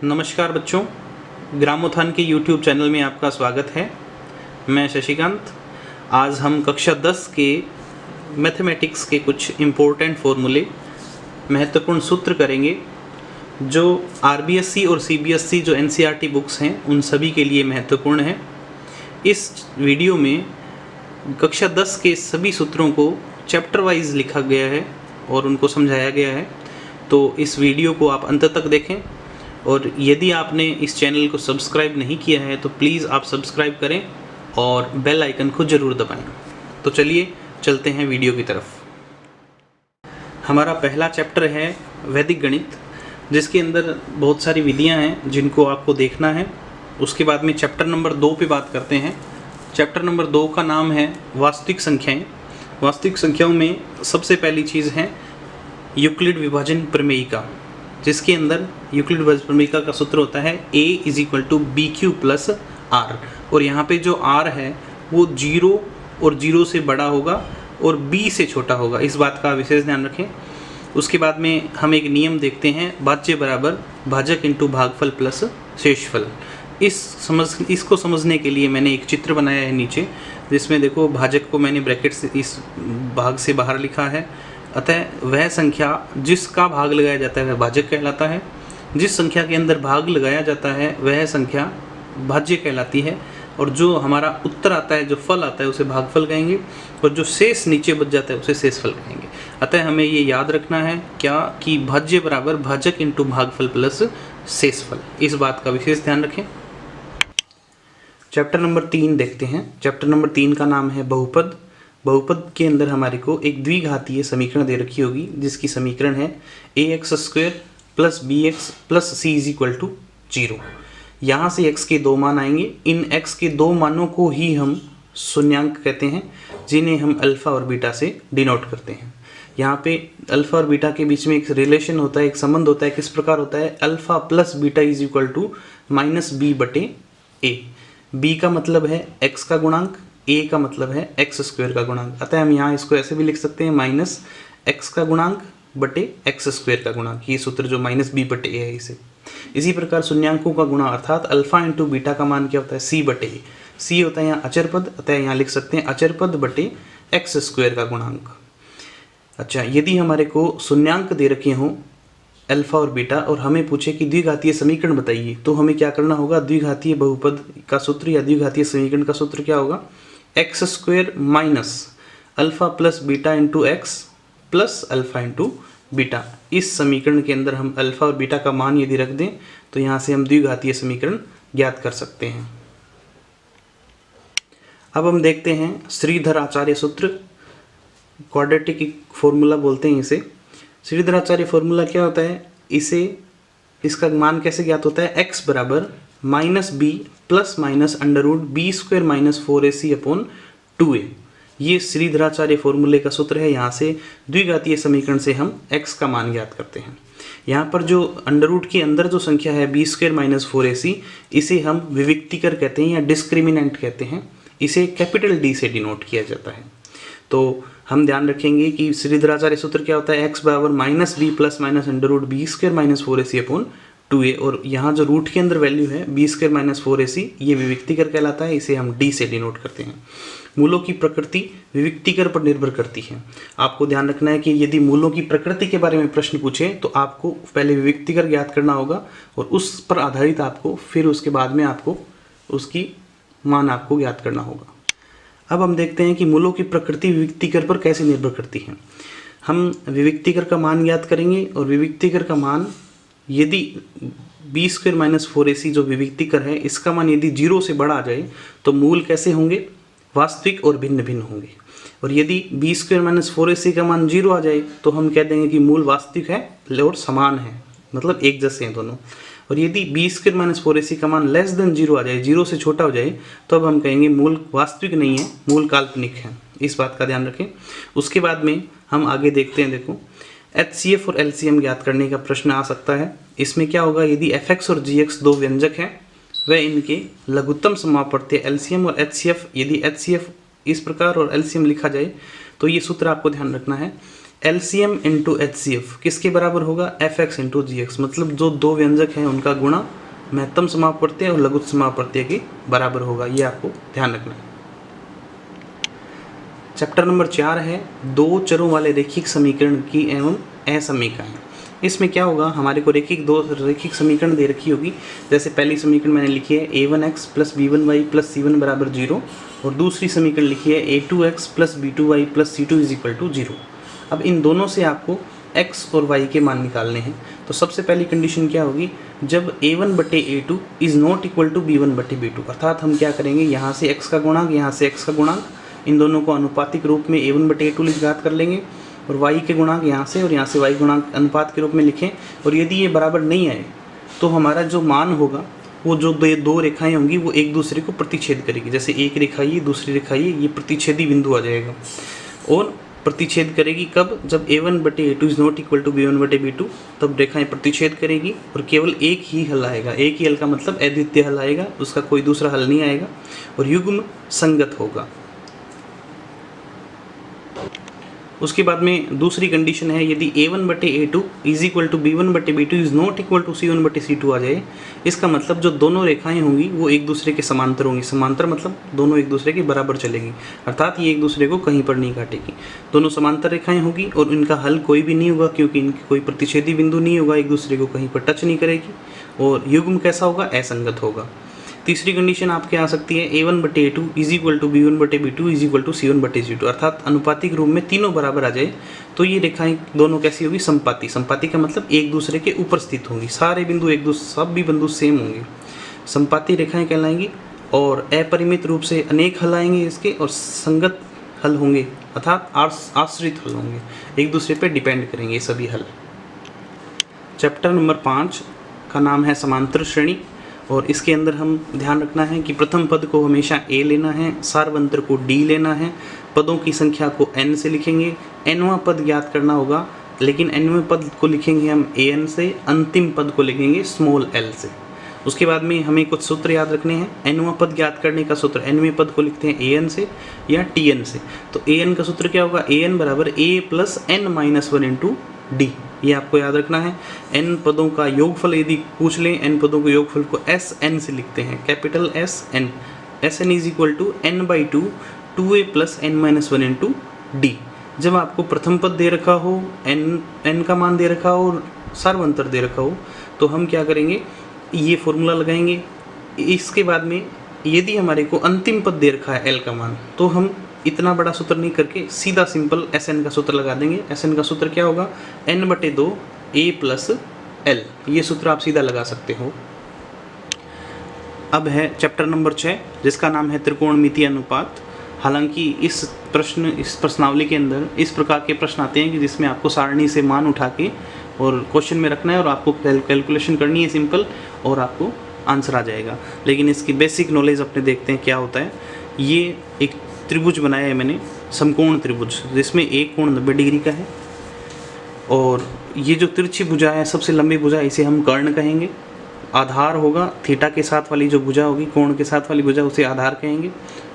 नमस्कार बच्चों, ग्रामोत्थान के YouTube चैनल में आपका स्वागत है। मैं शशिकांत। आज हम कक्षा 10 के मैथमेटिक्स के कुछ इम्पोर्टेंट फॉर्मूले, महत्वपूर्ण सूत्र करेंगे जो RBSC और CBSC जो NCERT बुक्स हैं उन सभी के लिए महत्वपूर्ण है। इस वीडियो में कक्षा 10 के सभी सूत्रों को चैप्टर वाइज लिखा गया है और उनको समझाया गया है, तो इस वीडियो को आप अंत तक देखें। और यदि आपने इस चैनल को सब्सक्राइब नहीं किया है तो प्लीज़ आप सब्सक्राइब करें और बेल आइकन को ज़रूर दबाएं। तो चलिए चलते हैं वीडियो की तरफ। हमारा पहला चैप्टर है वैदिक गणित, जिसके अंदर बहुत सारी विधियां हैं जिनको आपको देखना है। उसके बाद में चैप्टर नंबर 2 पे बात करते हैं। चैप्टर नंबर 2 का नाम है वास्तविक संख्याएं। वास्तविक संख्याओं में सबसे पहली चीज़ है यूक्लिड विभाजन प्रमेयिका, जिसके अंदर यूक्लिड विभाजन प्रमेयिका का सूत्र होता है a = bq + r। और यहाँ पे जो r है वो 0 और 0 से बड़ा होगा और b से छोटा होगा, इस बात का विशेष ध्यान रखें। उसके बाद में हम एक नियम देखते हैं, भाज्य बराबर भाजक × भागफल प्लस शेषफल। इसको समझने के लिए मैंने एक चित्र बनाया है नीचे, जिसमें देखो भाजक को मैंने ब्रैकेट से इस भाग से बाहर लिखा है। अतः वह संख्या जिसका भाग लगाया जाता है वह भाजक कहलाता है, जिस संख्या के अंदर भाग लगाया जाता है वह संख्या भाज्य कहलाती है, और जो हमारा उत्तर आता है, जो फल आता है, उसे भागफल कहेंगे, और जो शेष नीचे बच जाता है उसे शेषफल कहेंगे। अतः हमें ये याद रखना है क्या कि भाज्य बराबर भाजक × भागफल प्लस शेषफल, इस बात का विशेष ध्यान रखें। चैप्टर नंबर 3 देखते हैं। चैप्टर नंबर 3 का नाम है बहुपद। बहुपद के अंदर हमारे को एक द्विघातीय समीकरण दे रखी होगी, जिसकी समीकरण है ax² + bx + c = 0। यहाँ से x के 2 मान आएंगे। इन x के 2 मानों को ही हम शून्यांक कहते हैं, जिन्हें हम अल्फ़ा और बीटा से डिनोट करते हैं। यहाँ पे अल्फ़ा और बीटा के बीच में एक रिलेशन होता है, एक संबंध होता है। किस प्रकार होता है? Alpha + beta = -b/a। b का मतलब है x का गुणांक, a का मतलब है x² का गुणांक। अतः हम यहाँ इसको ऐसे भी लिख सकते हैं -x का गुणांक बटे x² का गुणांक। ये सूत्र जो -b/a है इसे। इसी प्रकार शून्यांकों का गुणा अर्थात अल्फा × बीटा का मान क्या होता है? c/a। c होता है यहाँ अचर पद, अतः यहाँ लिख सकते हैं अचर पद बटे x² का गुणांक। अच्छा, यदि हमारे को शून्यांक दे रखे हों अल्फा और बीटा और हमें पूछे कि द्विघातीय समीकरण बताइए, तो हमें क्या करना होगा? द्विघातीय बहुपद का सूत्र या द्विघातीय समीकरण का सूत्र क्या होगा? x² - alpha + beta × x + alpha × beta. इस समीकरण के अंदर हम अल्फा और बीटा का मान यदि रख दें तो यहाँ से हम द्विघातीय समीकरण ज्ञात कर सकते हैं। अब हम देखते हैं श्रीधर-आचार्य सूत्र, क्वाड्रेटिक फॉर्मूला बोलते हैं इसे। श्रीधर-आचार्य फॉर्मूला क्या होता है? इसका मान कैसे ज्ञात होता है? x बराबर -b ± √b² - 4ac/2a। ये श्रीधराचार्य फॉर्मूले का सूत्र है। यहाँ से द्विघातीय समीकरण से हम x का मान ज्ञात करते हैं। यहाँ पर जो अंडर के अंदर जो संख्या है b² - 4ac, इसे हम विविक्तिकर कहते हैं या डिस्क्रिमिनेंट कहते हैं। इसे कैपिटल D से डिनोट किया जाता है। तो हम ध्यान रखेंगे कि श्रीधराचार्य सूत्र क्या होता है? x बराबर -b ± √b² - 4ac/2a। और यहाँ जो रूट के अंदर वैल्यू है b² - 4ac, ये विविक्तिकर कहलाता है। इसे हम d से डिनोट करते हैं। मूलों की प्रकृति विविक्तिकर पर निर्भर करती है। आपको ध्यान रखना है कि यदि मूलों की प्रकृति के बारे में प्रश्न पूछे तो आपको पहले विविक्तिकर ज्ञात करना होगा और उस पर आधारित आपको फिर उसके बाद में आपको उसकी मान आपको ज्ञात करना होगा। अब हम देखते हैं कि मूलों की प्रकृति विविक्तिकर पर कैसे निर्भर करती है। हम विविक्तिकर का मान ज्ञात करेंगे और विविक्तिकर का मान यदि b² - 4ac जो विविक्तिकर है, इसका मान यदि 0 से बड़ा आ जाए तो मूल कैसे होंगे? वास्तविक और भिन्न भिन्न होंगे। और यदि b² - 4ac का मान 0 आ जाए तो हम कह देंगे कि मूल वास्तविक है और समान है, मतलब एक जैसे हैं दोनों। और यदि b² - 4ac का मान <0 आ जाए, 0 से छोटा हो जाए, तो अब हम कहेंगे मूल वास्तविक नहीं है, मूल काल्पनिक है। इस बात का ध्यान रखें। उसके बाद में हम आगे देखते हैं। देखो, HCF और LCM ज्ञात करने का प्रश्न आ सकता है। इसमें क्या होगा? यदि fx और gx दो व्यंजक हैं, वह इनके लघुत्तम समापवर्ती LCM और HCF, यदि HCF इस प्रकार और LCM लिखा जाए तो ये सूत्र आपको ध्यान रखना है LCM इंटू HCF किसके बराबर होगा, FX इंटू GX, मतलब जो दो व्यंजक हैं उनका गुणा महत्तम समापवर्तीय और लघुत्तम समापवर्तीय के बराबर होगा, ये आपको ध्यान रखना है। चैप्टर नंबर 4 है दो चरों वाले रैखिक समीकरण की एवं असमीकाएं। इसमें क्या होगा, हमारे को दो रैखिक समीकरण दे रखी होगी। जैसे पहली समीकरण मैंने लिखी है a1x plus b1y plus c1 बराबर 0, और दूसरी समीकरण लिखी है a2x plus b2y plus c2 is equal to 0। अब इन दोनों से आपको x और y के मान निकालने हैं। तो सबसे पहली कंडीशन क्या होगी, जब a1 बटे a2 is not equal to b1 बटे b2, अर्थात हम क्या करेंगे, यहाँ से x का गुणांक, यहाँ से x का गुणांक, इन दोनों को अनुपातिक रूप में a1 बटे a2 घात कर लेंगे, और y के गुणांक यहाँ से और यहाँ से y गुणांक अनुपात के रूप में लिखें। और यदि ये बराबर नहीं आए तो हमारा जो मान होगा, वो जो दो रेखाएं होंगी वो एक दूसरे को प्रतिच्छेद करेगी। जैसे एक रेखा ये, दूसरी रेखा ये प्रतिच्छेदी बिंदु आ जाएगा। और प्रतिच्छेद करेगी कब, जब a1 बटे a2 is not equal to b1 बटे b2, तब रेखाएं प्रतिच्छेद करेगी और केवल एक ही हल आएगा। एक ही हल का मतलब अद्वितीय हल आएगा, उसका कोई दूसरा हल नहीं आएगा, और युग्म संगत होगा। उसके बाद में दूसरी कंडीशन है, यदि a1 बटे a2 is equal to b1 बटे b2 is not equal to c1 बटे c2 आ जाए, इसका मतलब जो दोनों रेखाएं होंगी वो एक दूसरे के समांतर होंगी। समांतर मतलब दोनों एक दूसरे के बराबर चलेंगी, अर्थात ये एक दूसरे को कहीं पर नहीं काटेगी। दोनों समांतर रेखाएं होगी और इनका हल कोई भी नहीं होगा, क्योंकि इनकी कोई प्रतिच्छेदी बिंदु नहीं होगा, एक दूसरे को कहीं पर टच नहीं करेगी। और युग्म कैसा होगा, असंगत होगा। तीसरी कंडीशन आपके आ सकती है a1 बटे a2 is equal to b1 बटे b2 is equal to c1 बटे c2, अर्थात अनुपातिक रूप में तीनों बराबर आ जाए तो ये रेखाएं दोनों कैसी होगी, संपाती। संपाती का मतलब एक दूसरे के ऊपर स्थित होंगी, सारे बिंदु एक दूसरे, सब भी बिंदु सेम होंगे, संपाती रेखाएं कहलाएंगी। और अपरिमित रूप से अनेक हल आएंगे इसके, और संगत हल होंगे, अर्थात आश्रित हल होंगे, एक दूसरे पर डिपेंड करेंगे सभी हल। चैप्टर नंबर 5 का नाम है समांतर श्रेणी, और इसके अंदर हम ध्यान रखना है कि प्रथम पद को हमेशा a लेना है, सार्वंतर को d लेना है, पदों की संख्या को n से लिखेंगे, nवां पद ज्ञात करना होगा, लेकिन nवें पद को लिखेंगे हम an से, अंतिम पद को लिखेंगे स्मॉल l से। उसके बाद में हमें कुछ सूत्र याद रखने हैं। nवां पद ज्ञात करने का सूत्र, nवें पद को लिखते हैं an से या tn से। तो an का सूत्र क्या होगा, an बराबर a plus n minus 1 into D, ये आपको याद रखना है। n पदों का योगफल यदि पूछ लें, n पदों के योगफल को Sn से लिखते हैं, capital Sn। Sn is equal to n/2 2a plus n minus 1 into D. जब आपको प्रथम पद दे रखा हो, n का मान दे रखा हो और सार्वंतर दे रखा हो, तो हम क्या करेंगे, ये फॉर्मूला लगाएंगे। इसके बाद में यदि हमारे को अंतिम पद दे रखा है l का मान, तो हम इतना बड़ा सूत्र नहीं करके सीधा सिंपल Sn का सूत्र लगा देंगे। Sn का सूत्र क्या होगा, n/2 a प्लस l, ये सूत्र आप सीधा लगा सकते हो। अब है चैप्टर नंबर 6 जिसका नाम है त्रिकोणमितीय अनुपात। हालांकि इस प्रश्नावली के अंदर इस प्रकार के प्रश्न आते हैं कि जिसमें आपको सारणी से मान उठा के और क्वेश्चन में रखना है, और आपको कैलकुलेशन करनी है सिंपल, और आपको आंसर आ जाएगा। लेकिन इसकी बेसिक नॉलेज अपने देखते हैं क्या होता है। ये एक त्रिभुज बनाया है मैंने, समकोण त्रिभुज, जिसमें एक कोण 90 डिग्री का है, और ये जो तिरछी भुजा है, सबसे लंबी भुजा, इसे हम कर्ण कहेंगे। आधार होगा थीटा के साथ वाली जो भुजा होगी, कोण के साथ वाली भुजा, उसे आधार कहेंगे।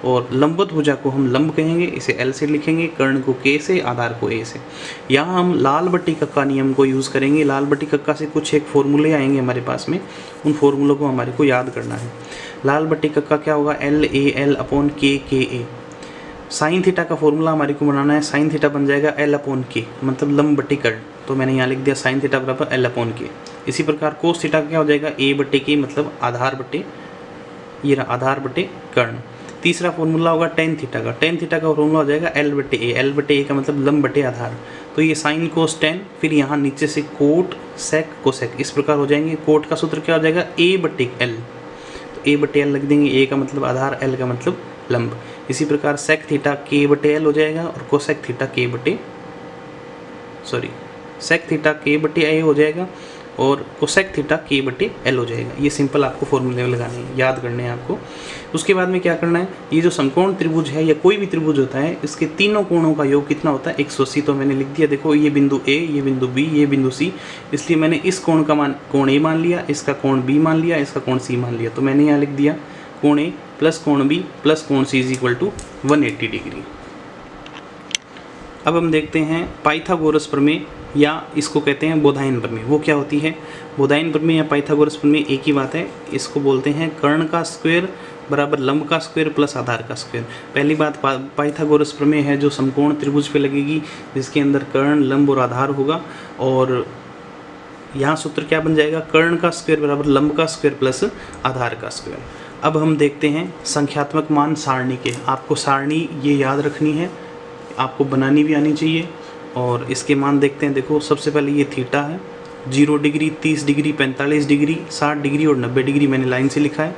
और लंबवत भुजा को हम लंब कहेंगे, इसे L से लिखेंगे, कर्ण को K से, आधार को A से। यहाँ हम लाल बट्टी कक्का नियम को यूज़ करेंगे। लाल बट्टी कक्का से कुछ एक फॉर्मूले आएंगे हमारे पास में, उन फॉर्मूलों को हमारे को याद करना है। लाल बट्टी कक्का क्या होगा, LAL/K/A। साइन थीटा का फॉर्मूला हमारे को बनाना है, साइन थीटा बन जाएगा L/K, मतलब लंब बट्टी कर्ण, तो मैंने यहाँ लिख दिया साइन थीटा बराबर L/K। इसी प्रकार कोस थीटा क्या हो जाएगा, A/K, मतलब आधार बटे, ये रहा आधार बटे कर्ण। तीसरा फॉर्मूला होगा टेन थीटा का, टेन थीटा का फॉर्मूला हो जाएगा L/A, L/A का मतलब लंब बटे आधार, तो ये साइन कोस टेन, फिर यहाँ नीचे से कोट सेक कोसेक, इस प्रकार हो जाएंगे। कोट का सूत्र क्या हो जाएगा, A/L, तो A/L लिख देंगे, A का मतलब आधार, L का मतलब लंब। इसी प्रकार सेक थीटा K/L हो जाएगा, और cosec theta sec theta K/A हो जाएगा, और कोसेक थीटा K/L हो जाएगा। ये सिंपल आपको फॉर्मूले लगाने हैं, याद करने हैं आपको। उसके बाद में क्या करना है, ये जो समकोण त्रिभुज है या कोई भी त्रिभुज होता है, इसके तीनों कोणों का योग कितना होता है, 180। तो मैंने लिख दिया, देखो ये बिंदु A, ये बिंदु B, ये बिंदु C, इसलिए मैंने इस कोण का मान कोण A मान लिया, इसका कोण B मान लिया, इसका कोण C मान लिया। तो मैंने यहाँ लिख दिया कोण A प्लस कोण B प्लस कोण C is equal to 180 degree. अब हम देखते हैं पाइथागोरस प्रमेय, या इसको कहते हैं बोधायन प्रमेय। वो क्या होती है? बोधायन प्रमेय या पाइथागोरस प्रमेय एक ही बात है। इसको बोलते हैं कर्ण का स्क्वायर बराबर लंब का स्क्वायर प्लस आधार का स्क्वायर। पहली बात पाइथागोरस प्रमेय है जो समकोण त्रिभुज पे लगेगी, जिसके अंदर कर्ण, लंब और आधार होगा। और यहाँ सूत्र क्या बन जाएगा? कर्ण का स्क्वायर बराबर लंब का स्क्वायर प्लस आधार का स्क्वायर। अब हम देखते हैं संख्यात्मक मान सारणी के। आपको सारणी ये याद रखनी है, आपको बनानी भी आनी चाहिए। और इसके मान देखते हैं। देखो, सबसे पहले ये थीटा है, 0 डिग्री, 30 डिग्री, 45 डिग्री, 60 डिग्री और 90 डिग्री मैंने लाइन से लिखा है।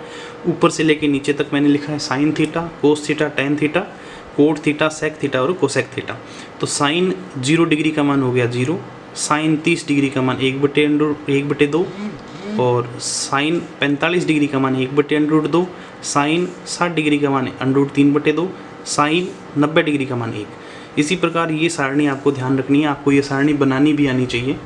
ऊपर से लेके नीचे तक मैंने लिखा है sine theta, cos theta, tan theta, cot theta, sec theta और कोसेक थीटा। तो साइन 0 डिग्री का मान हो गया 0, साइन 30 डिग्री का मान 1/2, और साइन 45 डिग्री का मान 1/√2, साइन 60 डिग्री का मान √3/2, साइन 90 डिग्री का मान 1। इसी प्रकार ये सारणी आपको ध्यान रखनी है, आपको ये सारणी बनानी भी आनी चाहिए।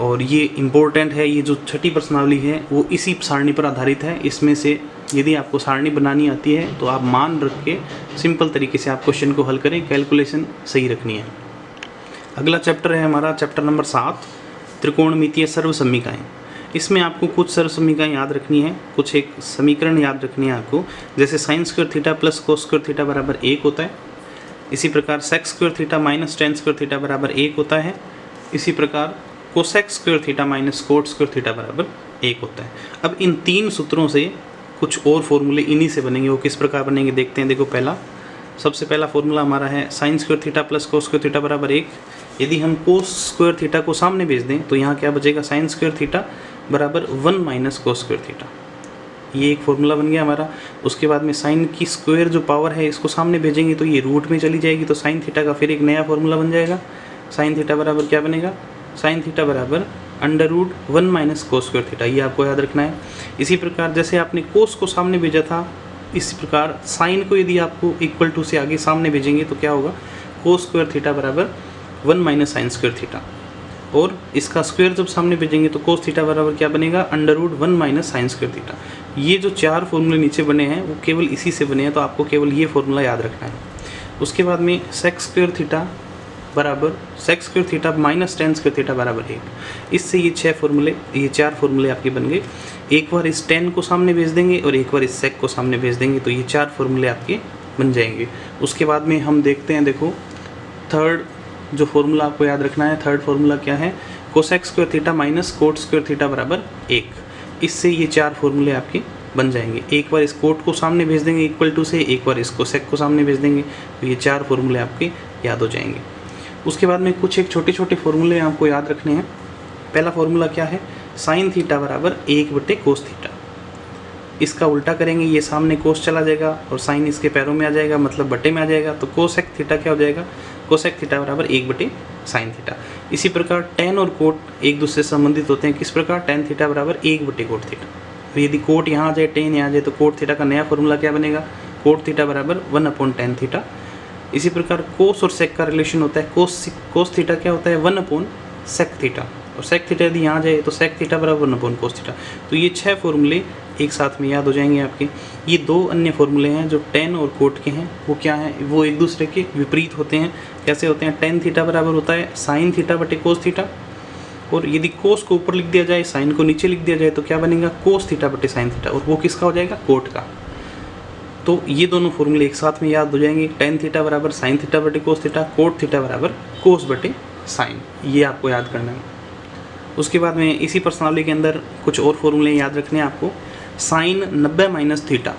और ये इम्पोर्टेंट है, ये जो छठी प्रश्नावली है वो इसी सारणी पर आधारित है। इसमें से यदि आपको सारणी बनानी आती है तो आप मान रख के सिंपल तरीके से आप क्वेश्चन को हल करें, कैलकुलेशन सही रखनी है। अगला चैप्टर है हमारा चैप्टर नंबर 7, त्रिकोणमितीय सर्वसमीकाएँ। इसमें आपको कुछ सर्वसमीकाएँ याद रखनी है, कुछ एक समीकरण याद रखनी है आपको। जैसे sine square theta plus cos square theta बराबर 1 होता है। इसी प्रकार sec square theta minus tan square theta बराबर 1 होता है। इसी प्रकार cosec square theta minus cot square theta बराबर 1 होता है। अब इन तीन सूत्रों से कुछ और फॉर्मूले इन्हीं से बनेंगे। वो किस प्रकार बनेंगे देखते हैं। देखो, सबसे पहला फॉर्मूला हमारा है sign square theta plus cos square theta बराबर 1। यदि हम कोस स्क्वायर थीटा को सामने भेज दें तो यहाँ क्या बचेगा? साइन स्क्वायर थीटा बराबर 1 माइनस कोस स्क्वायर थीटा। ये एक फॉर्मूला बन गया हमारा। उसके बाद में साइन की स्क्वायर जो पावर है इसको सामने भेजेंगे तो ये रूट में चली जाएगी, तो साइन थीटा का फिर एक नया फॉर्मूला बन जाएगा। साइन थीटा बराबर क्या बनेगा? साइन थीटा बराबर √1 माइनस कोस स्क्वायर थीटा। ये आपको याद रखना है। इसी प्रकार जैसे आपने कोस को सामने भेजा था, इसी प्रकार साइन को यदि आपको इक्वल टू से आगे सामने भेजेंगे तो क्या होगा? कोस स्क्वायर थीटा बराबर 1 माइनस साइन स्क्वायर थीटा। और इसका स्क्वायर जब सामने भेजेंगे तो कोस थीटा बराबर क्या बनेगा? √1 माइनस साइन स्क्वायर थीटा। ये जो चार फॉर्मूले नीचे बने हैं वो केवल इसी से बने हैं, तो आपको केवल ये फॉर्मूला याद रखना है। उसके बाद में सेक स्क्वायर थीटा बराबर sec square theta minus tan square theta बराबर 1। इससे ये चार फॉर्मूले आपके बन गए। एक बार इस टेन को सामने भेज देंगे और एक बार इस सेक को सामने भेज देंगे तो ये चार फॉर्मूले आपके बन जाएंगे। उसके बाद में हम देखते हैं। देखो, थर्ड जो फॉर्मूला आपको याद रखना है, थर्ड फॉर्मूला क्या है? Cosec square theta minus cot square theta बराबर 1। इससे ये चार फॉर्मूले आपके बन जाएंगे। एक बार इस कोट को सामने भेज देंगे इक्वल टू से, एक बार इस कोसेक को सामने भेज देंगे तो ये चार फॉर्मूले आपके याद हो जाएंगे। उसके बाद में कुछ एक छोटे छोटे फॉर्मूले आपको याद रखने हैं। पहला फॉर्मूला क्या है? साइन थीटा बराबर 1/कोस थीटा। इसका उल्टा करेंगे, ये सामने कोस चला जाएगा और साइन इसके पैरों में आ जाएगा, मतलब बटे में आ जाएगा। तो कोसेक थीटा क्या हो जाएगा? कोसेक थीटा बराबर 1/साइन थीटा। इसी प्रकार टेन और कोट एक दूसरे से संबंधित होते हैं। किस प्रकार? टेन थीटा बराबर 1/कोट थीटा। तो यदि कोट यहाँ आ जाए, टेन यहाँ आ जाए तो कोट थीटा का नया फॉर्मूला क्या बनेगा? कोट थीटा बराबर 1/tan थीटा। इसी प्रकार कोस और सेक का रिलेशन होता है। कोस थीटा क्या होता है? 1/सेक थीटा। और सेक थीटा यदि यहाँ जाए तो सेक थीटा बराबर 1/कोस थीटा। तो ये 6 फॉर्मूले एक साथ में याद हो जाएंगे आपके। ये 2 अन्य फॉर्मूले हैं जो टेन और कोट के हैं। वो क्या हैं? वो एक दूसरे के विपरीत होते हैं। कैसे होते हैं? टेन थीटा बराबर होता है साइन थीटा बटे कोस थीटा, और यदि कोस को ऊपर लिख दिया जाए, साइन को नीचे लिख दिया जाए तो क्या बनेगा? कोस थीटा बटे साइन थीटा, और वो किसका हो जाएगा? कोट का। तो ये दोनों फॉर्मूले एक साथ में याद हो जाएंगे। टेन थीटा बराबर साइन थीटा बटे कोस थीटा, कोट थीटा बराबर कोस बटे साइन। ये आपको याद करना है। उसके बाद में इसी प्रश्नावली के अंदर कुछ और फॉर्मूले याद रखने हैं आपको। साइन 90 माइनस थीटा,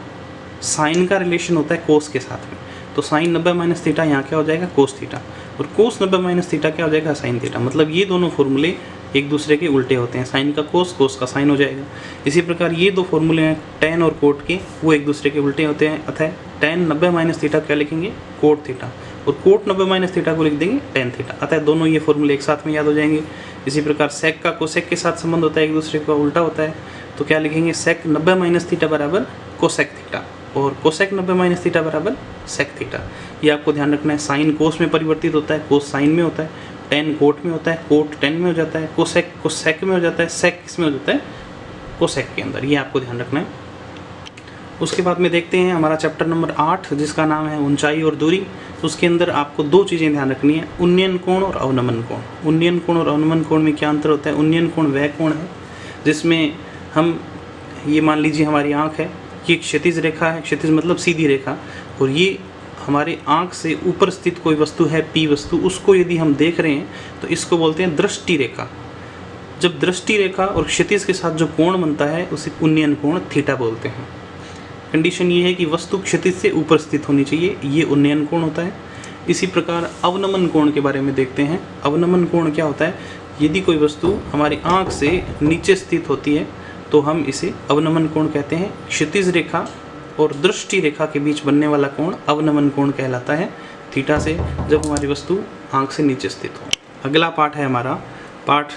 साइन का रिलेशन होता है कोस के साथ में, तो साइन 90 माइनस थीटा यहाँ क्या हो जाएगा? Cos theta. और कोस 90 माइनस थीटा क्या हो जाएगा? Sine theta. मतलब ये दोनों फॉर्मूले एक दूसरे के उल्टे होते हैं। साइन का कोस, कोस का साइन हो जाएगा। इसी प्रकार ये 2 फॉर्मूले हैं टेन और कोट के, वो एक दूसरे के उल्टे होते हैं। अतः टेन 90 माइनस थीटा क्या लिखेंगे? कोट थीटा, और कोट 90 माइनस थीटा को लिख देंगे टेन थीटा। अतः दोनों ये फॉर्मूले एक साथ में याद हो जाएंगे। इसी प्रकार सेक का कोसेक के साथ संबंध होता है, एक दूसरे का उल्टा होता है। तो क्या लिखेंगे? सेक 90 माइनस थीटा बराबर कोसेक थीटा, और कोसेक 90 माइनस थीटा बराबर सेक थीटा। ये आपको ध्यान रखना है। साइन कोस में परिवर्तित होता है, कोस साइन में होता है, टेन कोट में होता है, कोट टेन में हो जाता है, कोसेक में हो जाता है, सेक इसमें हो जाता है कोसेक के अंदर। ये आपको ध्यान रखना है। उसके बाद में देखते हैं हमारा चैप्टर नंबर 8 जिसका नाम है ऊंचाई और दूरी। उसके अंदर आपको दो चीज़ें ध्यान रखनी है, उन्नयन कोण और अवनमन कोण। उन्नयन कोण और अवनमन कोण में क्या अंतर होता है? उन्नयन कोण वह कोण है जिसमें हम, ये मान लीजिए हमारी आँख है, ये क्षैतिज रेखा है, क्षैतिज मतलब सीधी रेखा, और ये हमारे आँख से ऊपर स्थित कोई वस्तु है पी वस्तु, उसको यदि हम देख रहे हैं तो इसको बोलते हैं दृष्टि रेखा। जब दृष्टि रेखा और क्षैतिज के साथ जो कोण बनता है उसे उन्नयन कोण थीटा बोलते हैं। कंडीशन ये है कि वस्तु क्षैतिज से ऊपर स्थित होनी चाहिए, ये उन्नयन कोण होता है। इसी प्रकार अवनमन कोण के बारे में देखते हैं। अवनमन कोण क्या होता है? यदि कोई वस्तु हमारी आँख से नीचे स्थित होती है तो हम इसे अवनमन कोण कहते हैं। क्षैतिज रेखा और दृष्टि रेखा के बीच बनने वाला कोण अवनमन कोण कहलाता है, थीटा से, जब हमारी वस्तु आँख से नीचे स्थित हो। अगला पाठ है हमारा पाठ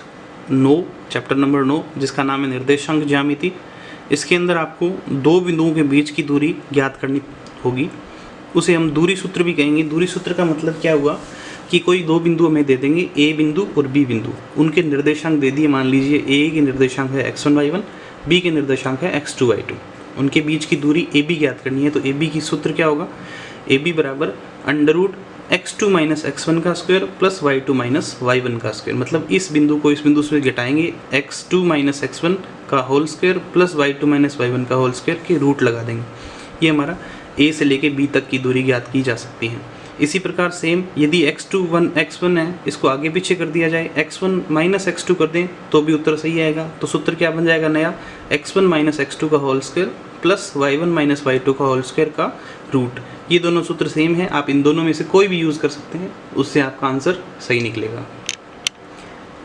9, चैप्टर नंबर 9, जिसका नाम है निर्देशांक ज्यामिति। इसके अंदर आपको दो बिंदुओं के बीच की दूरी ज्ञात करनी होगी, उसे हम दूरी सूत्र भी कहेंगे। दूरी सूत्र का मतलब क्या हुआ कि कोई दो बिंदु हमें दे देंगे, ए बिंदु और बी बिंदु, उनके निर्देशांक दे दिए। मान लीजिए ए के निर्देशांक है x1 y1, बी के निर्देशांक है x2 y2, उनके बीच की दूरी ए बी ज्ञात करनी है। तो ए बी की सूत्र क्या होगा? ए बी बराबर √x2 - x1 का स्क्वायर प्लस y2 - y1 का स्क्वायर। मतलब इस बिंदु को इस बिंदु से घटाएंगे, x2 - x1 का whole square plus y2 - y1 का होल स्क्वायर के रूट लगा देंगे। ये हमारा a से लेके b तक की दूरी ज्ञात की जा सकती है। इसी प्रकार सेम यदि x1 है, इसको आगे पीछे कर दिया जाए, x1 - x2 कर दें तो भी उत्तर सही आएगा। तो सूत्र क्या बन जाएगा नया? x1 - x2 का whole square plus y1 - y2 का होल स्क्वायर का रूट। ये दोनों सूत्र सेम है, आप इन दोनों में से कोई भी यूज़ कर सकते हैं, उससे आपका आंसर सही निकलेगा।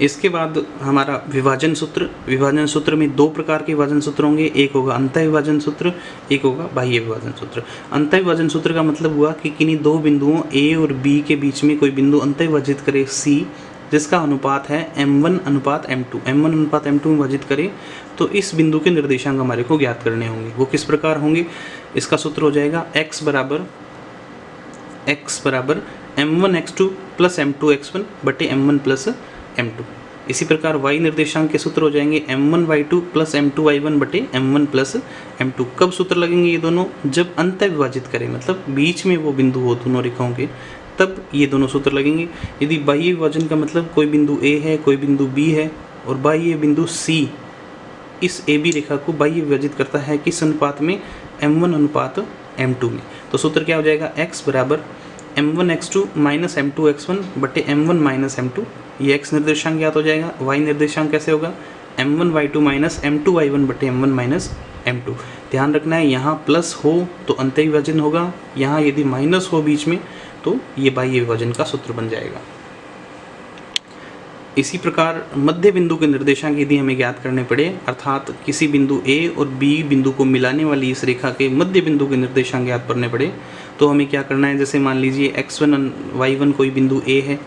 इसके बाद हमारा विभाजन सूत्र। विभाजन सूत्र में दो प्रकार के विभाजन सूत्र होंगे, एक होगा अंतः विभाजन सूत्र, एक होगा बाह्य विभाजन सूत्र। अंतः विभाजन सूत्र का मतलब हुआ कि किन्हीं दो बिंदुओं A और B के बीच में कोई बिंदु अंतः विभाजित करे C, जिसका अनुपात है m1:m2। m1:m2 में विभाजित करे तो इस बिंदु के निर्देशांक हमारे को ज्ञात करने होंगे। वो किस प्रकार होंगे? इसका सूत्र हो जाएगा x बराबर m1x2 प्लस m2x1 बटे m1 प्लस m2। इसी प्रकार y निर्देशांक के सूत्र हो जाएंगे m1y2 प्लस m2y1 बटे m1 प्लस m2। कब सूत्र लगेंगे ये दोनों? जब अंतः विभाजित करें, मतलब बीच में वो बिंदु हो दोनों रेखाओं के, तब ये दोनों सूत्र लगेंगे। यदि बाह्य विभाजन का मतलब कोई बिंदु A है, कोई बिंदु B है और बाह्य बिंदु C इस AB रेखा को बाह्य विभाजित करता है किस अनुपात में? m1:m2 में। तो सूत्र क्या हो जाएगा? x बराबर m1x2 माइनस m2x1 बटे m1 माइनस m2। ये x निर्देशांक ज्ञात हो जाएगा। y निर्देशांक कैसे होगा? m1y2 माइनस m2y1 बटे m1 माइनस m2। ध्यान रखना है, यहाँ प्लस हो तो अंतः विभाजन होगा, यहाँ यदि माइनस हो बीच में तो ये बाह्य विभाजन का सूत्र बन जाएगा। इसी प्रकार मध्य बिंदु के निर्देशांक यदि हमें ज्ञात करने पड़े, अर्थात किसी बिंदु A और B बिंदु को मिलाने वाली इस रेखा के मध्य बिंदु के निर्देशांक ज्ञात करने पड़े, तो हमें क्या करना है? जैसे मान लीजिए x1 y1 कोई बिंदु A है,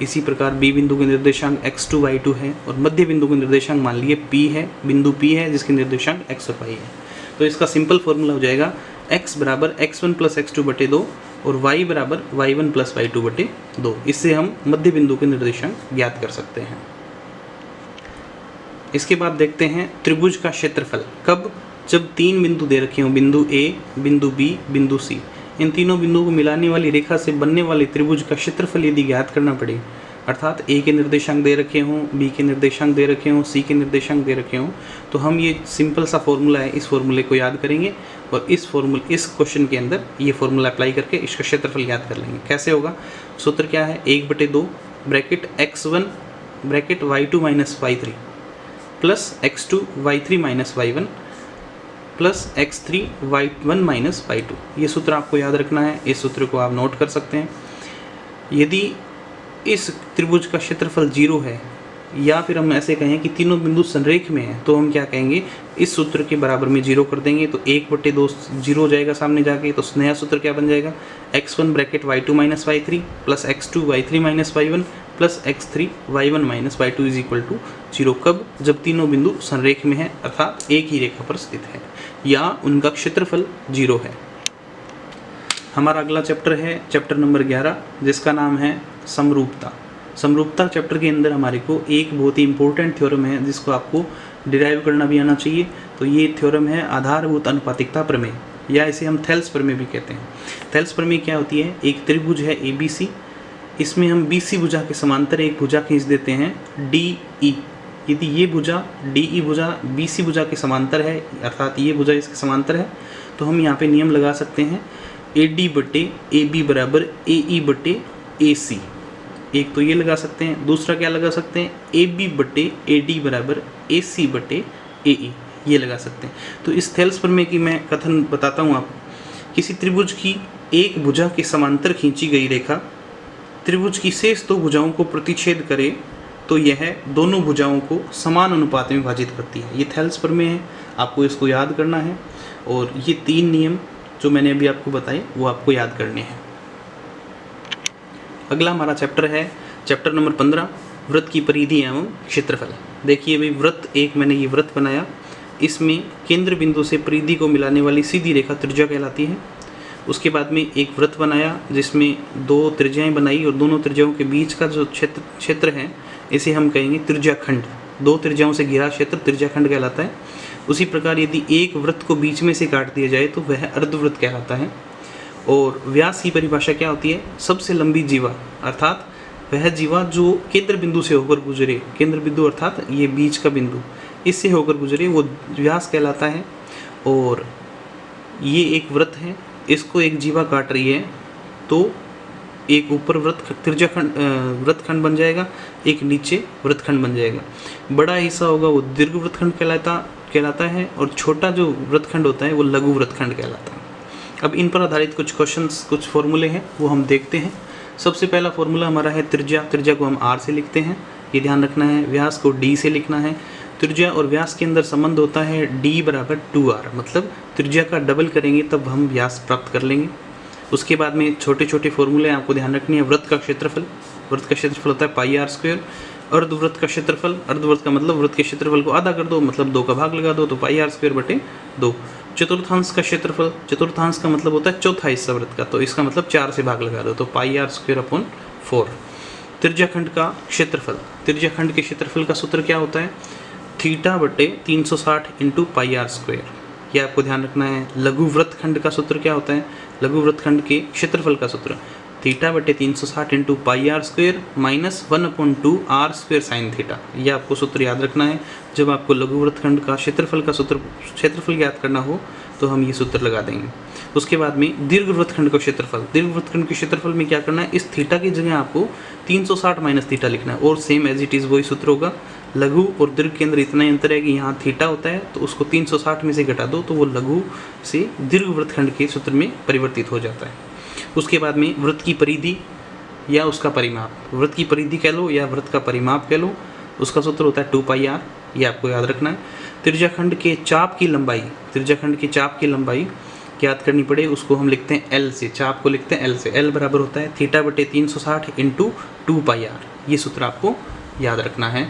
इसी प्रकार B बिंदु के निर्देशांक x2 y2 है और मध्य बिंदु के निर्देशांक मान लीजिए P है, बिंदु P है जिसके निर्देशांक x और y है। तो इसका सिंपल फॉर्मूला हो जाएगा x बराबर x1 प्लस x2 बटे 2 और y बराबर y1 प्लस y2 बटे 2। इससे हम मध्य बिंदु के निर्देशांक ज्ञात कर सकते हैं। इसके बाद देखते हैं त्रिभुज का क्षेत्रफल। कब? जब तीन बिंदु दे रखे हों, बिंदु A, बिंदु B, बिंदु C। इन तीनों बिंदुओं को मिलाने वाली रेखा से बनने वाले त्रिभुज का क्षेत्रफल यदि ज्ञात करना पड़े, अर्थात A के निर्देशांक दे रखे हों, B के निर्देशांक दे रखे हों, C के निर्देशांक दे रखे हों, तो हम ये सिंपल सा फॉर्मूला है, इस फॉर्मूले को याद करेंगे और इस क्वेश्चन के अंदर ये फॉर्मूला अप्लाई करके इसका क्षेत्रफल याद कर लेंगे। कैसे होगा? सूत्र क्या है? 1/2 bracket x1 bracket y2 minus y3 plus x2 y3 minus y1 plus x3 y1 minus y2। ये सूत्र आपको याद रखना है, इस सूत्र को आप नोट कर सकते हैं। यदि इस त्रिभुज का क्षेत्रफल 0 है या फिर हम ऐसे कहें कि तीनों बिंदु संरेख में हैं, तो हम क्या कहेंगे? इस सूत्र के बराबर में 0 कर देंगे तो 1/2 0 हो जाएगा सामने जाके। तो नया सूत्र क्या बन जाएगा? x1 bracket y2 minus y3 plus x2 y3 minus y1 plus x3 y1 minus y2 is equal to 0। कब? जब तीनों बिंदु संरेख में हैं, अर्थात एक ही रेखा पर स्थित है या उनका क्षेत्रफल 0 है। हमारा अगला चैप्टर है चैप्टर नंबर 11, जिसका नाम है समरूपता। समरूपता चैप्टर के अंदर हमारे को एक बहुत ही इंपॉर्टेंट थ्योरम है जिसको आपको डिराइव करना भी आना चाहिए। तो ये थ्योरम है आधारभूत अनुपातिकता प्रमेय। या इसे हम थेल्स प्रमेय भी कहते हैं। थेल्स प्रमेय क्या होती है, एक त्रिभुज है ABC, इसमें हम BC भुजा के समांतर एक भुजा खींच देते हैं DE। यदि ये भुजा DE भुजा BC भुजा के समांतर है, अर्थात ये भुजा इसके समांतर है, तो हम यहाँ पे नियम लगा सकते हैं AD बटे AB बराबर AE बटे AC। एक तो ये लगा सकते हैं, दूसरा क्या लगा सकते हैं, AB बटे AD बराबर AC बटे AE, ये लगा सकते हैं। तो इस थेल्स प्रमेय की मैं कथन बताता हूँ आपको। किसी त्रिभुज की एक भुजा के समांतर खींची गई रेखा त्रिभुज की शेष दो भुजाओं को प्रतिच्छेद करे तो यह दोनों भुजाओं को समान अनुपात में विभाजित करती है। ये थेल्स प्रमेय है, आपको इसको याद करना है, और ये 3 नियम जो मैंने अभी आपको बताए वो आपको याद करने हैं। अगला हमारा चैप्टर है चैप्टर नंबर 15, वृत्त की परिधि एवं क्षेत्रफल। देखिए भाई, वृत्त एक मैंने ये वृत्त बनाया, इसमें केंद्र बिंदु से परिधि को मिलाने वाली सीधी रेखा त्रिज्या कहलाती है। उसके बाद में एक वृत्त बनाया जिसमें 2 त्रिज्याएं बनाई, और दोनों त्रिज्याओं के बीच का जो क्षेत्र है इसे हम कहेंगे त्रिज्याखंड। 2 त्रिज्याओं से घिरा क्षेत्र त्रिज्याखंड कहलाता है। उसी प्रकार यदि एक वृत्त को बीच में से काट दिया जाए तो वह अर्धवृत्त कहलाता है। और व्यास की परिभाषा क्या होती है, सबसे लंबी जीवा, अर्थात वह जीवा जो केंद्र बिंदु से होकर गुजरे, केंद्र बिंदु अर्थात ये बीच का बिंदु, इससे होकर गुजरे, वो व्यास कहलाता है। और ये एक वृत्त है, इसको एक जीवा काट रही है तो एक ऊपर वृत्तखंड बन जाएगा, एक नीचे वृत्तखंड बन जाएगा। बड़ा हिस्सा होगा वो दीर्घ वृत्तखंड कहलाता है, और छोटा जो वृत्तखंड होता है वो लघु वृत्तखंड कहलाता है। अब इन पर आधारित कुछ क्वेश्चंस, कुछ फॉर्मूले हैं वो हम देखते हैं। सबसे पहला फॉर्मूला हमारा है त्रिज्या को हम R से लिखते हैं, ये ध्यान रखना है। व्यास को D से लिखना है। त्रिज्या और व्यास के अंदर संबंध होता है D बराबर 2R, मतलब त्रिज्या का डबल करेंगे तब हम व्यास प्राप्त कर लेंगे। उसके बाद में छोटे छोटे फॉर्मूले आपको ध्यान रखनी है। वृत्त का क्षेत्रफल होता है πr²। अर्धवृत्त का क्षेत्रफल, अर्धवृत्त का मतलब वृत्त के क्षेत्रफल को आधा कर दो, मतलब 2 का भाग लगा दो, तो πr² बटे 2। चतुर्थांश का क्षेत्रफल, चतुर्थांश का मतलब होता है चौथा हिस्सा वृत्त का, तो इसका मतलब 4 से भाग लगा दो, तो πr²/4। त्रिज्याखंड का क्षेत्रफल, त्रिज्याखंड के क्षेत्रफल का सूत्र क्या होता है, θ/360 × πr²। ये आपको ध्यान रखना है। लघु वृत्तखंड का सूत्र क्या होता है, लघु वृत्तखंड के क्षेत्रफल का सूत्र θ/360 × πr² - 1/2 r² sin θ। ये आपको सूत्र याद रखना है। जब आपको लघु वृत्तखंड का क्षेत्रफल याद करना हो तो हम ये सूत्र लगा देंगे। उसके बाद में दीर्घ वृत्तखंड का क्षेत्रफल, दीर्घ वृत्तखंड के क्षेत्रफल में क्या करना है, इस थीटा की जगह आपको 360 - θ लिखना है, और सेम एज इट इज़ वही सूत्र होगा। लघु और दीर्घ के अंदर इतना ही अंतर है कि यहाँ थीटा होता है, तो उसको 360 में से घटा दो तो वो लघु से दीर्घ वृत्तखंड के सूत्र में परिवर्तित हो जाता है। उसके बाद में वृत्त की परिधि या उसका परिमाप, वृत्त की परिधि कह लो या वृत्त का परिमाप कह लो, उसका सूत्र होता है 2πr, ये आपको याद रखना है। त्रिज्याखंड के चाप की लंबाई, त्रिज्याखंड के चाप की लंबाई याद करनी पड़े, उसको हम लिखते हैं L से, चाप को लिखते हैं L से। L बराबर होता है θ/360 × 2πr, ये सूत्र आपको याद रखना है।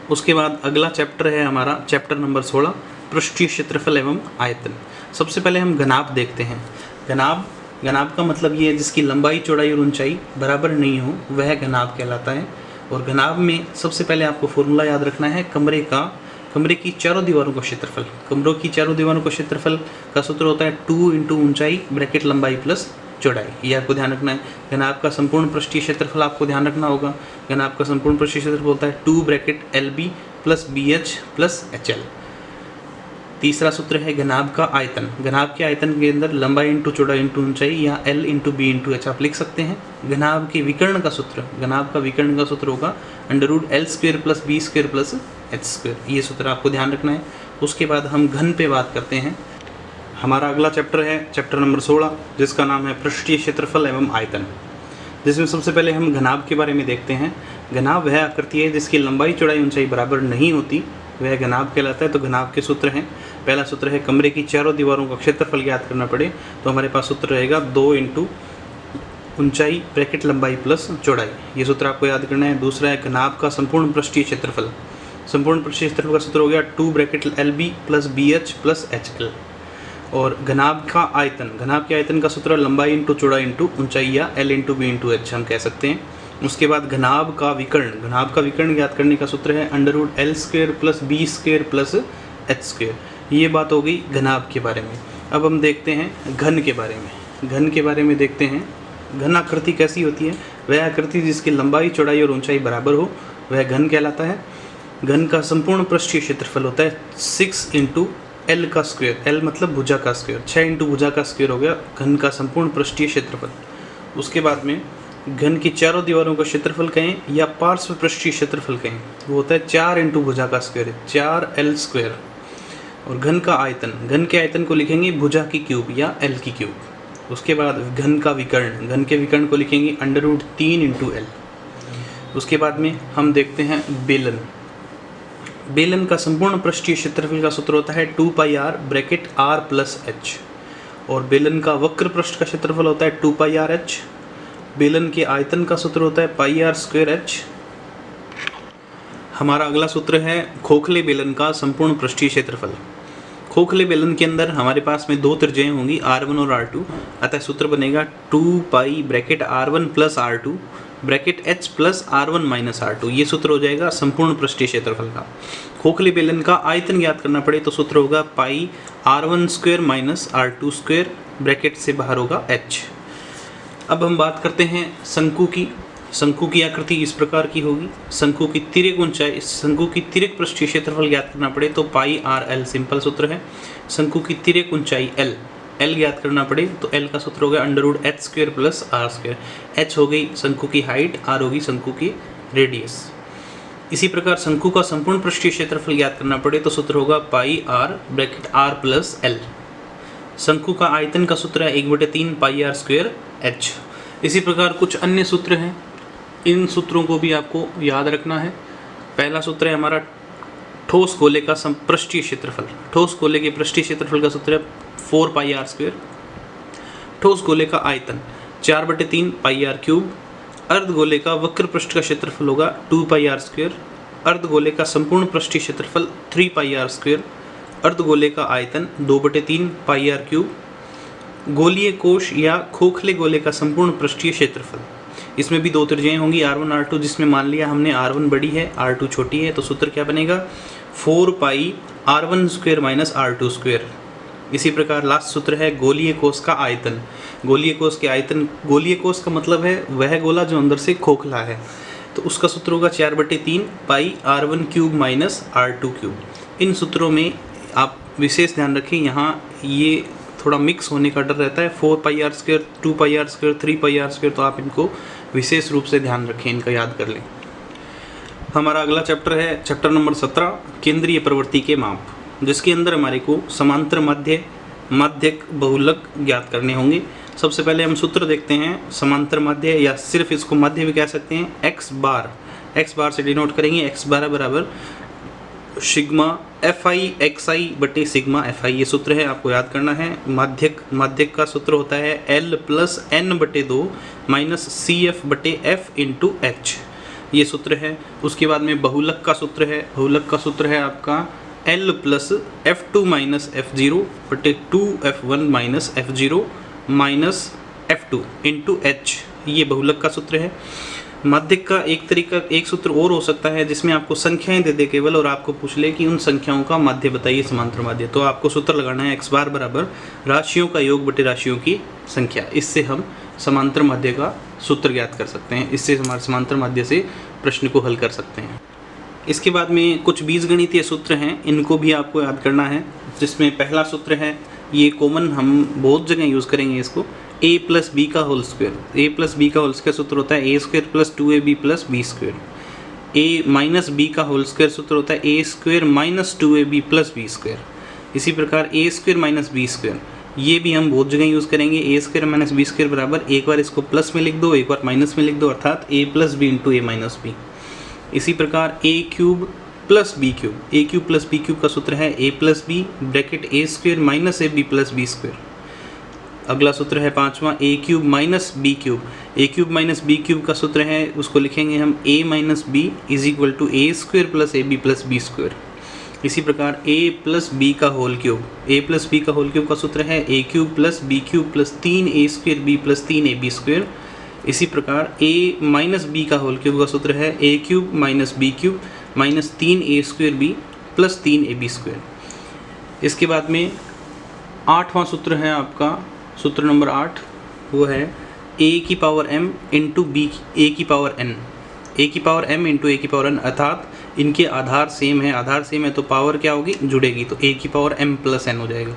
उसके बाद अगला चैप्टर है हमारा चैप्टर नंबर 16, पृष्ठीय क्षेत्रफल एवं आयतन। सबसे पहले हम घनाभ देखते हैं। घनाभ का मतलब ये है जिसकी लंबाई, चौड़ाई और ऊंचाई बराबर नहीं हो, वह घनाभ कहलाता है। और घनाभ में सबसे पहले आपको फॉर्मूला याद रखना है, कमरे की चारों दीवारों का क्षेत्रफल। कमरों की चारों दीवारों का क्षेत्रफल का सूत्र होता है 2 × ऊंचाई ब्रैकेट लंबाई प्लस चौड़ाई, ये आपको ध्यान रखना है। घनाभ का संपूर्ण पृष्ठीय क्षेत्रफल आपको ध्यान रखना होगा। घनाभ का संपूर्ण पृष्ठीय क्षेत्रफल होता है 2 ब्रैकेट LB + BH + HL। तीसरा सूत्र है घनाभ का आयतन। घनाभ के आयतन के अंदर लंबाई × चौड़ाई × ऊंचाई या L × B × H आप लिख सकते हैं। घनाभ के विकर्ण का सूत्र, घनाभ का विकर्ण का सूत्र होगा √L² + B² + H², ये सूत्र आपको ध्यान रखना है। उसके बाद हम घन पे बात करते हैं। हमारा अगला चैप्टर है चैप्टर नंबर 16, जिसका नाम है पृष्ठीय क्षेत्रफल एवं आयतन, जिसमें सबसे पहले हम घनाभ के बारे में देखते हैं। घनाभ वह आकृति है जिसकी लंबाई, चौड़ाई, ऊंचाई बराबर नहीं होती, वह घनाभ कहलाता है। तो घनाभ के सूत्र हैं, पहला सूत्र है कमरे की चारों दीवारों का क्षेत्रफल याद करना पड़े तो हमारे पास सूत्र रहेगा 2 × ऊंचाई ब्रैकेट लंबाई प्लस चौड़ाई, ये सूत्र आपको याद करना है। दूसरा है घनाभ का संपूर्ण पृष्ठीय क्षेत्रफल। संपूर्ण पृष्ठीय क्षेत्रफल का सूत्र हो गया 2 ब्रैकेट LB + BH + HL। और घनाभ का आयतन, घनाभ के आयतन का सूत्र लंबाई × चौड़ाई × ऊंचाई या L × B × H हम कह सकते हैं। उसके बाद घनाभ का विकर्ण, घनाभ का विकर्ण याद करने का सूत्र है √L² + B² + H²। ये बात हो गई घनाभ के बारे में। अब हम देखते हैं घन के बारे में। घन के बारे में देखते हैं। घन आकृति कैसी होती है? वह आकृति जिसकी लंबाई, चौड़ाई और ऊंचाई बराबर हो वह घन कहलाता है। घन का संपूर्ण पृष्ठीय क्षेत्रफल होता है 6 इंटू एल का स्क्वायर। एल मतलब भुजा का स्क्वायर, 6 इंटू भुजा का स्क्वायर हो गया घन का संपूर्ण पृष्ठीय क्षेत्रफल। उसके बाद में घन की चारों दीवारों का क्षेत्रफल कहें या पार्श्व पृष्ठीय क्षेत्रफल कहें, वो होता है 4 इंटू भुजा का स्क्वायर, 4l स्क्वायर। और घन का आयतन, घन के आयतन को लिखेंगे भुजा की क्यूब या l की क्यूब। उसके बाद घन का विकर्ण, घन के विकर्ण को लिखेंगे √3 इंटू एल। उसके बाद में हम देखते हैं बेलन। बेलन का संपूर्ण पृष्ठीय क्षेत्रफल का सूत्र होता है 2πr bracket r plus h। और बेलन का वक्र पृष्ठ का क्षेत्रफल होता है 2πrh। बेलन के आयतन का सूत्र होता है πr स्क्वायर h। हमारा अगला सूत्र है खोखले बेलन का संपूर्ण पृष्ठीय क्षेत्रफल। खोखले बेलन के अंदर हमारे पास में दो त्रिज्याएं होंगी r1 और r2, अतः सूत्र बनेगा 2π bracket r1 plus r2 bracket h plus r1 minus r2। ये सूत्र हो जाएगा संपूर्ण पृष्ठीय क्षेत्रफल का। खोखले बेलन का आयतन ज्ञात करना पड़े तो सूत्र होगा पाई r1 square minus r2 square, bracket से बाहर होगा h। अब हम बात करते हैं शंकु की। शंकु की आकृति इस प्रकार की होगी। शंकु की तिर्यक ऊंचाई, शंकु की तिर्यक पृष्ठीय क्षेत्रफल ज्ञात करना पड़े तो पाई r l सिंपल सूत्र है। शंकु की तिर्यक ऊंचाई l ज्ञात करना पड़े तो l का सूत्र होगा √h square plus r square. h हो गई शंकु की हाइट, r होगी शंकु की रेडियस। इसी प्रकार शंकु का संपूर्ण पृष्ठीय क्षेत्रफल ज्ञात करना पड़े तो सूत्र होगा पाई r bracket r plus l। शंकु का आयतन का सूत्र है 1/3 पाई r स्क्वायर h। इसी प्रकार कुछ अन्य सूत्र हैं, इन सूत्रों को भी आपको याद रखना है। पहला सूत्र है हमारा ठोस गोले का पृष्ठीय क्षेत्रफल। ठोस गोले के पृष्ठीय क्षेत्रफल का सूत्र है 4 पाई r स्क्वायर। ठोस गोले का आयतन 4/3 पाई r क्यूब। अर्धगोले का वक्र पृष्ठ का क्षेत्रफल होगा 2 पाई r स्क्वायर। अर्धगोले का संपूर्ण पृष्ठीय क्षेत्रफल 3 पाई r स्क्वायर। अर्धगोले का आयतन 2/3 पाई r क्यूब। गोलीय कोश या खोखले गोले का संपूर्ण पृष्ठीय क्षेत्रफल, इसमें भी दो त्रिज्याएं होंगी r1 r2, जिसमें मान लिया हमने r1 बड़ी है r2 छोटी है तो सूत्र क्या बनेगा 4 पाई r1 square minus r2 square. इसी प्रकार लास्ट सूत्र है गोलीय कोश का आयतन। गोलीय कोश के आयतन, गोलीय कोश का मतलब है वह गोला जो अंदर से खोखला है, तो उसका सूत्र होगा 4/3 pi r1 cube minus r2 cube. इन सूत्रों में आप विशेष ध्यान रखें, यहाँ ये थोड़ा मिक्स होने का डर रहता है। 4 पाई r स्क्वायर, 2 पाई r स्क्वायर, 3 पाई r स्क्वायर, तो आप इनको विशेष रूप से ध्यान रखें, इनका याद कर लें। हमारा अगला चैप्टर है चैप्टर नंबर 17 केंद्रीय प्रवृत्ति के माप, जिसके अंदर हमारे को समांतर माध्य, माध्यक, बहुलक ज्ञात करने होंगे। सबसे पहले हम सूत्र देखते हैं समांतर माध्य, या सिर्फ इसको माध्य भी कह सकते हैं। x बार से डिनोट करेंगे। x बार बराबर सिग्मा fi xi बटे सिग्मा fi, ये सूत्र है, आपको याद करना है। माध्यक का सूत्र होता है l plus n/2 minus cf बटे f इंटू h, ये सूत्र है। उसके बाद में बहुलक का सूत्र है। बहुलक का सूत्र है आपका l plus f2 minus f0 बटे 2f1 minus f0 minus f2 into h, ये बहुलक का सूत्र है। माध्यक का एक सूत्र और हो सकता है जिसमें आपको संख्याएं दे दे केवल, और आपको पूछ ले कि उन संख्याओं का माध्य बताइए समांतर माध्य, तो आपको सूत्र लगाना है x बार बराबर राशियों का योग बटे राशियों की संख्या। इससे हम समांतर माध्य का सूत्र ज्ञात कर सकते हैं। इससे हमारे समांतर माध्य से प्रश्न को हल कर सकते हैं। इसके बाद में कुछ बीजगणितीय सूत्र हैं, इनको भी आपको याद करना है। जिसमें पहला सूत्र है, ये कॉमन हम बहुत जगह यूज़ करेंगे इसको, a प्लस बी का whole square. a plus B का होल स्क्वायर सूत्र होता है a square plus 2ab plus B square. a minus B का होल स्क्वायर सूत्र होता है a square minus 2ab plus B square. इसी प्रकार a square minus B square, ये भी हम बहुत जगह यूज़ करेंगे। a square minus B square बराबर, एक बार इसको प्लस में लिख दो, एक बार माइनस में लिख दो, अर्थात a plus B into A minus B. इसी प्रकार a cube plus B cube, a cube plus B cube का सूत्र है a plus B bracket a square minus A B plus B square. अगला सूत्र है पांचवा a cube minus B cube. a cube minus B cube का सूत्र है, उसको लिखेंगे हम a minus B is equal to A square plus A B plus B square. इसी प्रकार a प्लस बी का whole cube, a plus B का होल क्यूब का सूत्र है a cube plus B cube plus 3a square B plus 3ab square. इसी प्रकार a minus B का होल क्यूब का सूत्र है a cube minus B cube minus 3a square B plus 3ab square. इसके बाद में 8वां सूत्र है आपका, सूत्र नंबर 8, वो है a की power m into B a की पावर n, a की पावर m इंटू a की पावर n, अर्थात इनके आधार सेम है, आधार सेम है तो पावर क्या होगी, जुड़ेगी, तो a की पावर m प्लस n हो जाएगा।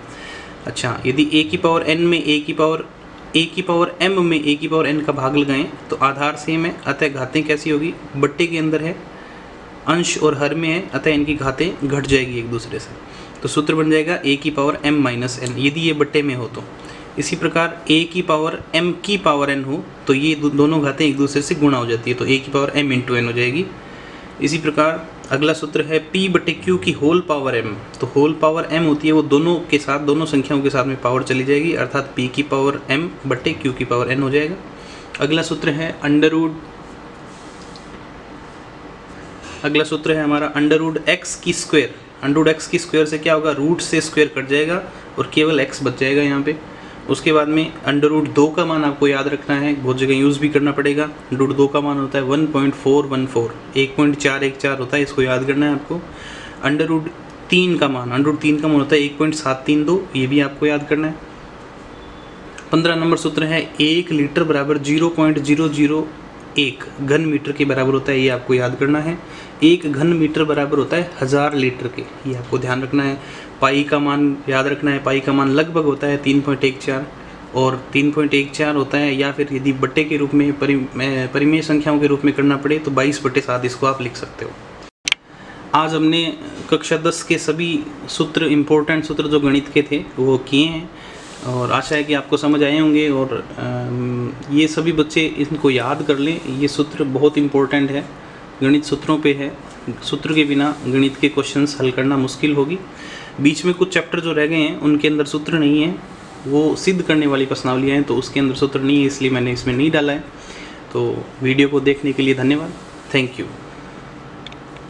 अच्छा, यदि a की पावर n में a की पावर m में a की पावर n का भाग लगाएं तो आधार सेम है, अतः घातें कैसी होगी, बट्टे के अंदर है, अंश और हर में है, अतः इनकी घातें घट जाएगी एक दूसरे से, तो सूत्र बन जाएगा a की पावर m माइनस n, यदि ये बट्टे में हो तो। इसी प्रकार a की पावर m की पावर n हो तो ये दोनों घातें एक दूसरे से गुणा हो जाती है, तो a की पावर m इंटू n हो जाएगी। इसी प्रकार अगला सूत्र है p बटे q की होल पावर m, तो होल पावर m होती है वो दोनों के साथ, दोनों संख्याओं के साथ में पावर चली जाएगी, अर्थात p की पावर m बटे q की पावर n हो जाएगा। अगला सूत्र है अगला सूत्र है हमारा अंडर रूट x की स्क्वायर। अंडर रूट x की स्क्वायर से क्या होगा, रूट से स्क्वायर कट जाएगा और केवल x बच जाएगा यहाँ पे। उसके बाद में अंडर रूट 2 का मान आपको याद रखना है, बहुत जगह यूज़ भी करना पड़ेगा। अंडर रूट 2 का मान होता है 1.414, 1.414 होता है, इसको याद करना है आपको। अंडर रूट 3 का मान होता है 1.732, ये भी आपको याद करना है। 15 नंबर सूत्र है 1 लीटर बराबर 0.001 घन मीटर के बराबर होता है, ये आपको याद करना है। 1 घन मीटर बराबर होता है 1000 लीटर के, ये आपको ध्यान रखना है। पाई का मान याद रखना है, पाई का मान लगभग होता है 3.14 और 3.14 होता है, या फिर यदि बट्टे के रूप में परिमेय संख्याओं के रूप में करना पड़े तो 22/7 इसको आप लिख सकते हो। आज हमने कक्षा 10 के सभी सूत्र, इम्पोर्टेंट सूत्र जो गणित के थे वो किए हैं और आशा है कि आपको समझ आए होंगे और ये सभी बच्चे इनको याद कर लें। ये सूत्र बहुत इम्पोर्टेंट है, गणित सूत्रों पे है, सूत्र के बिना गणित के क्वेश्चंस हल करना मुश्किल होगी। बीच में कुछ चैप्टर जो रह गए हैं उनके अंदर सूत्र नहीं है, वो सिद्ध करने वाली प्रश्नावलियाँ हैं, तो उसके अंदर सूत्र नहीं है, इसलिए मैंने इसमें नहीं डाला है। तो वीडियो को देखने के लिए धन्यवाद, थैंक यू।